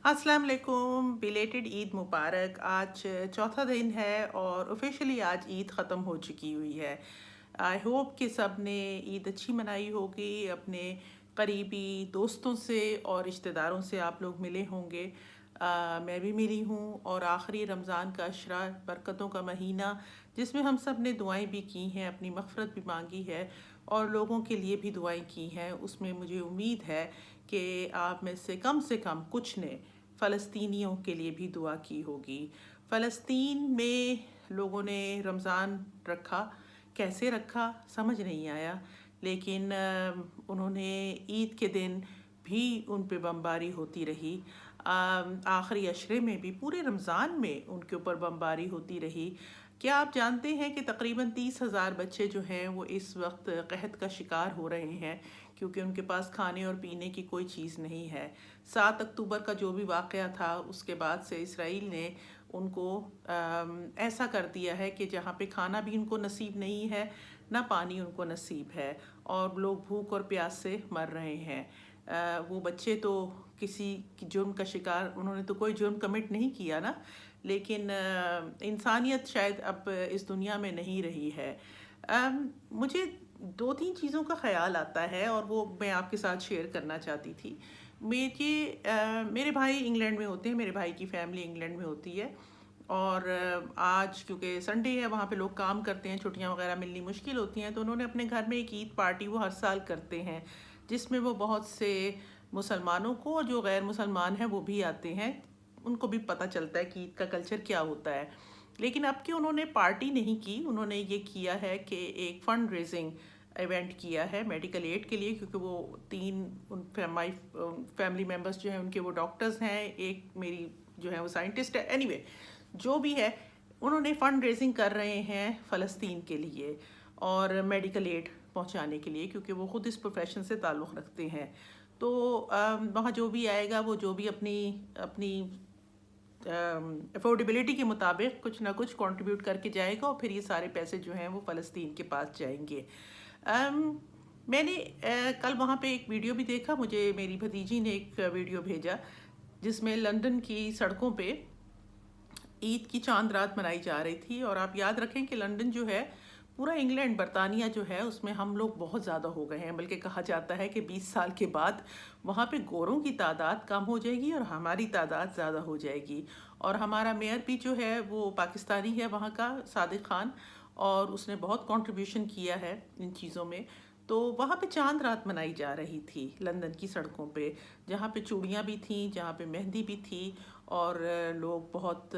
अस्सलाम वालेकुम, बिलेटेड ईद मुबारक। आज चौथा दिन है और ऑफिशियली आज ईद ख़त्म हो चुकी हुई है। आई होप कि सब ने ईद अच्छी मनाई होगी, अपने करीबी दोस्तों से और रिश्तेदारों से आप लोग मिले होंगे। मैं भी मिली हूँ और आखिरी रमज़ान का अशरा बरकतों का महीना जिसमें हम सब ने दुआएं भी की हैं, अपनी मग़फ़िरत भी मांगी है और लोगों के लिए भी दुआएं की हैं। उसमें मुझे उम्मीद है कि आप में से कम कुछ ने फ़लस्तीनियों के लिए भी दुआ की होगी। फ़लस्तीन में लोगों ने रमज़ान रखा, कैसे रखा समझ नहीं आया, लेकिन उन्होंने ईद के दिन भी उन पे बमबारी होती रही। आखिरी अशरे में भी पूरे रमज़ान में उनके ऊपर बमबारी होती रही। क्या आप जानते हैं कि तकरीबन 30,000 बच्चे जो हैं वो इस वक्त कहत का शिकार हो रहे हैं क्योंकि उनके पास खाने और पीने की कोई चीज़ नहीं है। 7 अक्टूबर का जो भी वाक़या था उसके बाद से इसराइल ने उनको ऐसा कर दिया है कि जहाँ पे खाना भी उनको नसीब नहीं है, ना पानी उनको नसीब है और लोग भूख और प्यास से मर रहे हैं। वो बच्चे तो किसी जुर्म का शिकार, उन्होंने तो कोई जुर्म कमिट नहीं किया ना, लेकिन इंसानियत शायद अब इस दुनिया में नहीं रही है। मुझे 2-3 चीज़ों का ख़्याल आता है और वो मैं आपके साथ शेयर करना चाहती थी। मेरे भाई इंग्लैंड में होते हैं, मेरे भाई की फ़ैमिली इंग्लैंड में होती है और आज क्योंकि संडे है वहाँ पे लोग काम करते हैं, छुट्टियाँ वगैरह मिलनी मुश्किल होती हैं, तो उन्होंने अपने घर में एक ईद पार्टी वो हर साल करते हैं जिसमें वो बहुत से मुसलमानों को और जो गैर मुसलमान हैं वो भी आते हैं। उनको भी पता चलता है कि ईद का कल्चर क्या होता है। लेकिन अब कि उन्होंने पार्टी नहीं की, उन्होंने ये किया है कि एक फ़ंड रेजिंग इवेंट किया है मेडिकल एड के लिए, क्योंकि वो 3 माई फैमिली मेम्बर्स जो हैं उनके वो डॉक्टर्स हैं, एक मेरी जो है वो साइंटिस्ट है। एनीवे जो भी है, उन्होंने फ़ंड रेजिंग कर रहे हैं फ़लस्तीन के लिए और मेडिकल एड पहुंचाने के लिए, क्योंकि वो ख़ुद इस प्रोफेशन से ताल्लुक़ रखते हैं। तो वहाँ जो भी आएगा वो जो भी अपनी अपनी अफोर्डेबिलिटी के मुताबिक कुछ ना कुछ कंट्रीब्यूट करके जाएगा और फिर ये सारे पैसे जो हैं वो फ़लस्तीन के पास जाएंगे। मैंने कल वहाँ पे एक वीडियो भी देखा, मुझे मेरी भतीजी ने एक वीडियो भेजा जिसमें लंदन की सड़कों पे ईद की चांद रात मनाई जा रही थी। और आप याद रखें कि लंदन जो है, पूरा इंग्लैंड बरतानिया जो है उसमें हम लोग बहुत ज़्यादा हो गए हैं, बल्कि कहा जाता है कि 20 साल के बाद वहाँ पे गोरों की तादाद कम हो जाएगी और हमारी तादाद ज़्यादा हो जाएगी। और हमारा मेयर भी जो है वो पाकिस्तानी है वहाँ का, सादिक ख़ान, और उसने बहुत कंट्रीब्यूशन किया है इन चीज़ों में। तो वहाँ पे चांद रात मनाई जा रही थी लंदन की सड़कों पे, जहाँ पे चूड़ियाँ भी थीं, जहाँ पे मेहंदी भी थी और लोग बहुत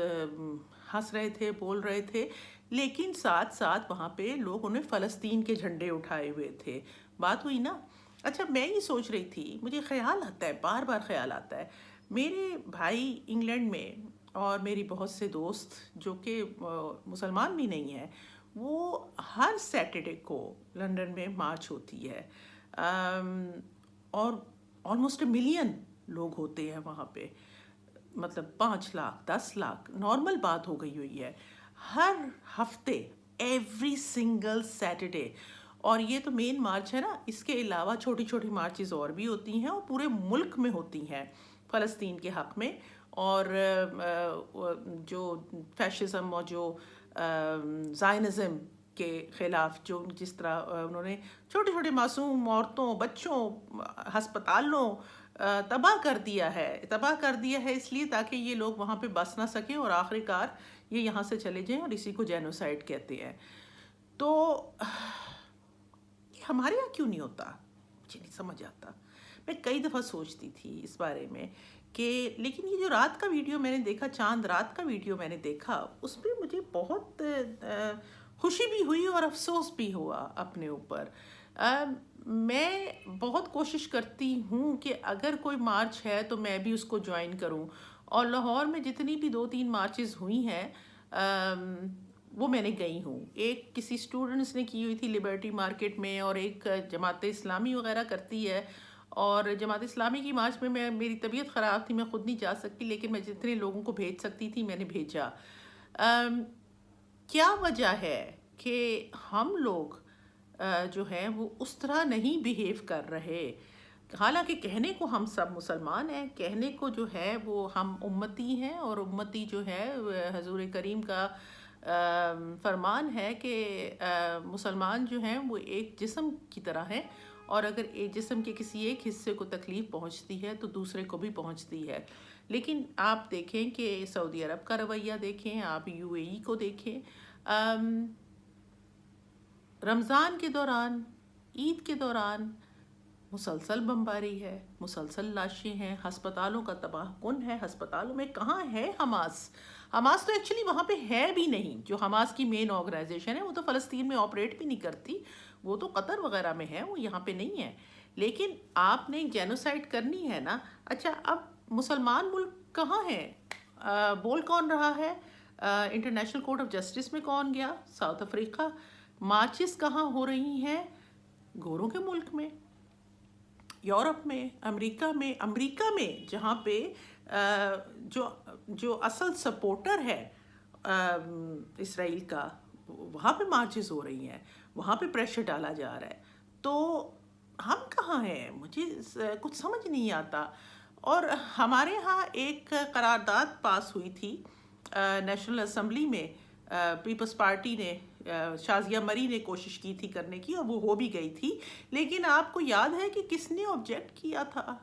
हंस रहे थे, बोल रहे थे, लेकिन साथ साथ वहाँ पे लोग उन्हें फ़लस्तीन के झंडे उठाए हुए थे। बात हुई ना। अच्छा, मैं ये सोच रही थी, मुझे ख्याल आता है, बार बार ख्याल आता है, मेरे भाई इंग्लैंड में और मेरी बहुत से दोस्त जो कि मुसलमान भी नहीं हैं, वो हर सैटरडे को लंदन में मार्च होती है। और ऑलमोस्ट 1 मिलियन लोग होते हैं वहाँ पे, मतलब 5 लाख 10 लाख नॉर्मल बात हो गई हुई है हर हफ्ते, एवरी सिंगल सैटरडे। और ये तो मेन मार्च है ना, इसके अलावा छोटी छोटी मार्चेस और भी होती हैं और पूरे मुल्क में होती हैं फ़लस्तीन के हक़ में। और जो फैशिज़म और जो ज़ायनिज़म के ख़िलाफ़ जो जिस तरह उन्होंने छोटे छोटे मासूम औरतों, बच्चों, हस्पतालों तबाह कर दिया है इसलिए ताकि ये लोग वहाँ पे बस ना सकें और आखिरकार ये यहाँ से चले जाएं, और इसी को जेनोसाइड कहते हैं। तो हमारे यहाँ क्यों नहीं होता, मुझे नहीं समझ आता। मैं कई दफ़ा सोचती थी इस बारे में कि, लेकिन ये जो रात का वीडियो मैंने देखा, चांद रात का वीडियो मैंने देखा, उसमें मुझे बहुत खुशी भी हुई और अफसोस भी हुआ अपने ऊपर। मैं बहुत कोशिश करती हूँ कि अगर कोई मार्च है तो मैं भी उसको ज्वाइन करूँ, और लाहौर में जितनी भी 2-3 मार्चेस हुई हैं वो मैंने गई हूँ। एक किसी स्टूडेंट्स ने की हुई थी लिबर्टी मार्केट में, और एक जमात इस्लामी वगैरह करती है। और जमात इस्लामी की मार्च में मेरी तबीयत ख़राब थी, मैं ख़ुद नहीं जा सकती, लेकिन मैं जितने लोगों को भेज सकती थी मैंने भेजा। क्या वजह है कि हम लोग जो हैं वो उस तरह नहीं बिहेव कर रहे। حالانکہ کہنے کو ہم سب مسلمان ہیں، کہنے کو جو ہے وہ ہم امتی ہیں، اور امتی جو ہے حضور کریم کا فرمان ہے کہ مسلمان جو ہیں وہ ایک جسم کی طرح ہیں، اور اگر ایک جسم کے کسی ایک حصے کو تکلیف پہنچتی ہے تو دوسرے کو بھی پہنچتی ہے۔ لیکن آپ دیکھیں کہ سعودی عرب کا رویہ دیکھیں، آپ یو اے ای کو دیکھیں، رمضان کے دوران، عید کے دوران مسلسل بمباری ہے، مسلسل لاشیں ہیں، ہسپتالوں کا تباہ کن ہے۔ ہسپتالوں میں کہاں ہے حماس؟ حماس تو ایکچولی وہاں پہ ہے بھی نہیں، جو حماس کی مین آرگنائزیشن ہے وہ تو فلسطین میں آپریٹ بھی نہیں کرتی، وہ تو قطر وغیرہ میں ہے، وہ یہاں پہ نہیں ہے۔ لیکن آپ نے جینوسائڈ کرنی ہے نا۔ اچھا، اب مسلمان ملک کہاں ہے؟ بول کون رہا ہے؟ انٹرنیشنل کورٹ آف جسٹس میں کون گیا؟ South Africa. مارچز کہاں ہو رہی ہیں؟ گوروں کے ملک میں، یورپ میں، امریکہ میں جہاں پہ جو اصل سپورٹر ہے اسرائیل کا، وہاں پہ مارچز ہو رہی ہیں، وہاں پہ پریشر ڈالا جا رہا ہے۔ تو ہم کہاں ہیں؟ مجھے کچھ سمجھ نہیں آتا۔ اور ہمارے ہاں ایک قرارداد پاس ہوئی تھی نیشنل اسمبلی میں، پیپلز پارٹی نے، شازیہ مری نے کوشش کی تھی کرنے کی، اور وہ ہو بھی گئی تھی، لیکن آپ کو یاد ہے کہ کس نے آبجیکٹ کیا تھا؟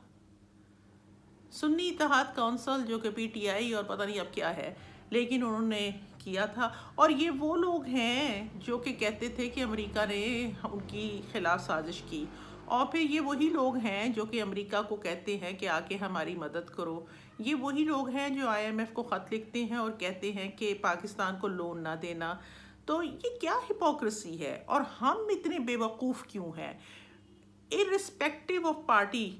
سنی اتحاد کونسل، جو کہ پی ٹی آئی اور پتہ نہیں اب کیا ہے، لیکن انہوں نے کیا تھا۔ اور یہ وہ لوگ ہیں جو کہ کہتے تھے کہ امریکہ نے ان کی خلاف سازش کی، اور پھر یہ وہی لوگ ہیں جو کہ امریکہ کو کہتے ہیں کہ آ کے ہماری مدد کرو۔ یہ وہی لوگ ہیں جو آئی ایم ایف کو خط لکھتے ہیں اور کہتے ہیں کہ پاکستان کو لون نہ دینا۔ تو یہ کیا ہپوکریسی ہے، اور ہم اتنے بے وقوف کیوں ہیں؟ ارسپیکٹیو آف پارٹی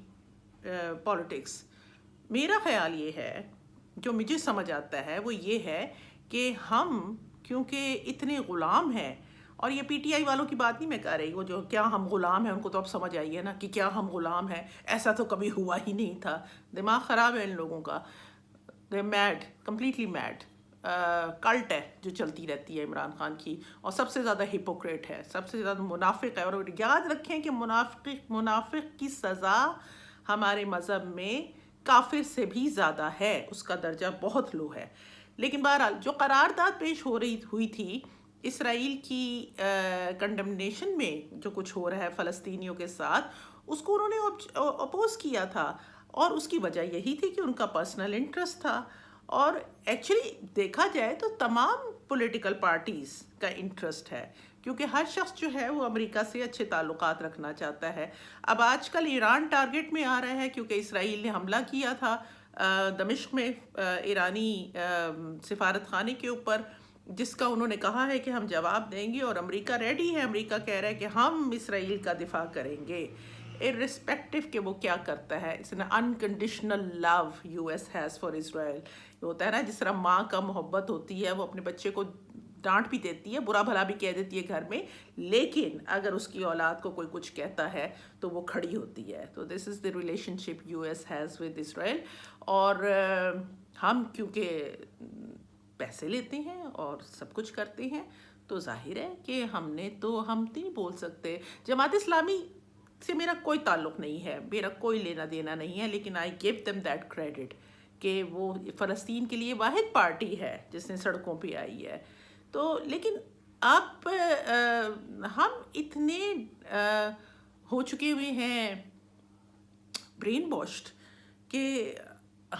پالیٹکس، میرا خیال یہ ہے، جو مجھے سمجھ آتا ہے وہ یہ ہے کہ ہم کیونکہ اتنے غلام ہیں، اور یہ پی ٹی آئی والوں کی بات نہیں میں کہہ رہی، وہ جو کیا ہم غلام ہیں، ان کو تو اب سمجھ آئی ہے نا کہ کیا ہم غلام ہیں، ایسا تو کبھی ہوا ہی نہیں تھا۔ دماغ خراب ہے ان لوگوں کا، they made, completely made, cult ہے جو چلتی رہتی ہے عمران خان کی، اور سب سے زیادہ ہپوکریٹ ہے، سب سے زیادہ منافق ہے۔ اور یاد رکھیں کہ منافق کی سزا ہمارے مذہب میں کافر سے بھی زیادہ ہے، اس کا درجہ بہت لو ہے۔ لیکن بہرحال جو قرارداد پیش ہوئی تھی اسرائیل کی کنڈمنیشن میں، جو کچھ ہو رہا ہے فلسطینیوں کے ساتھ، اس کو انہوں نے اپوز کیا تھا، اور اس کی وجہ یہی تھی کہ ان کا پرسنل انٹرسٹ تھا۔ اور ایکچولی دیکھا جائے تو تمام پولیٹیکل پارٹیز کا انٹرسٹ ہے، کیونکہ ہر شخص جو ہے وہ امریکہ سے اچھے تعلقات رکھنا چاہتا ہے۔ اب آج کل ایران ٹارگٹ میں آ رہا ہے، کیونکہ اسرائیل نے حملہ کیا تھا دمشق میں ایرانی سفارت خانے کے اوپر، جس کا انہوں نے کہا ہے کہ ہم جواب دیں گے، اور امریکہ ریڈی ہے، امریکہ کہہ رہا ہے کہ ہم اسرائیل کا دفاع کریں گے، irrespective کہ وہ کیا کرتا ہے۔ اس نے unconditional love US has for Israel، یہ ہوتا ہے نا جس طرح ماں کا محبت ہوتی ہے، وہ اپنے بچے کو ڈانٹ بھی دیتی ہے، برا بھلا بھی کہہ دیتی ہے گھر میں، لیکن اگر اس کی اولاد کو کوئی کچھ کہتا ہے تو وہ کھڑی ہوتی ہے۔ تو دس از the relationship US has with Israel۔ اور ہم کیونکہ پیسے لیتے ہیں اور سب کچھ کرتے ہیں، تو ظاہر ہے کہ ہم نہیں بول سکتے۔ جماعت اسلامی سے میرا کوئی تعلق نہیں ہے، میرا کوئی لینا دینا نہیں ہے، لیکن I give them that credit کہ وہ فلسطین کے لیے واحد پارٹی ہے جس نے سڑکوں پہ آئی ہے۔ تو لیکن اب ہم اتنے ہو چکے ہوئے ہیں برین واشڈ کہ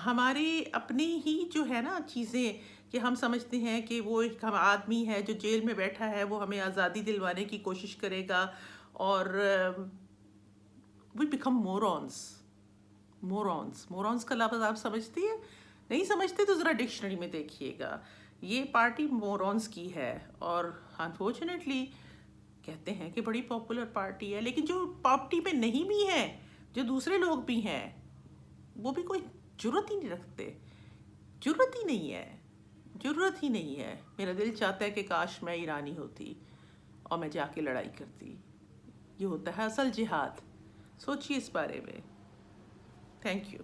ہمارے اپنی ہی جو ہے نا چیزیں، کہ ہم سمجھتے ہیں کہ وہ ایک آدمی ہے جو جیل میں بیٹھا ہے، وہ ہمیں آزادی دلوانے کی کوشش کرے گا، اور we become morons کا لفظ آپ سمجھتی ہیں؟ نہیں سمجھتے تو ذرا ڈکشنری میں دیکھیے گا، یہ پارٹی مورونز کی ہے، اور انفارچونیٹلی کہتے ہیں کہ بڑی پاپولر پارٹی ہے، لیکن جو پارٹی پہ نہیں بھی ہے، جو دوسرے لوگ بھی ہیں، وہ بھی کوئی جرت ہی نہیں رکھتے، جرت ہی نہیں ہے۔ میرا دل چاہتا ہے کہ کاش میں ایرانی ہوتی اور میں جا کے لڑائی کرتی۔ یہ ہوتا ہے اصل جہاد۔ سوچیے اس بارے میں۔ Thank you.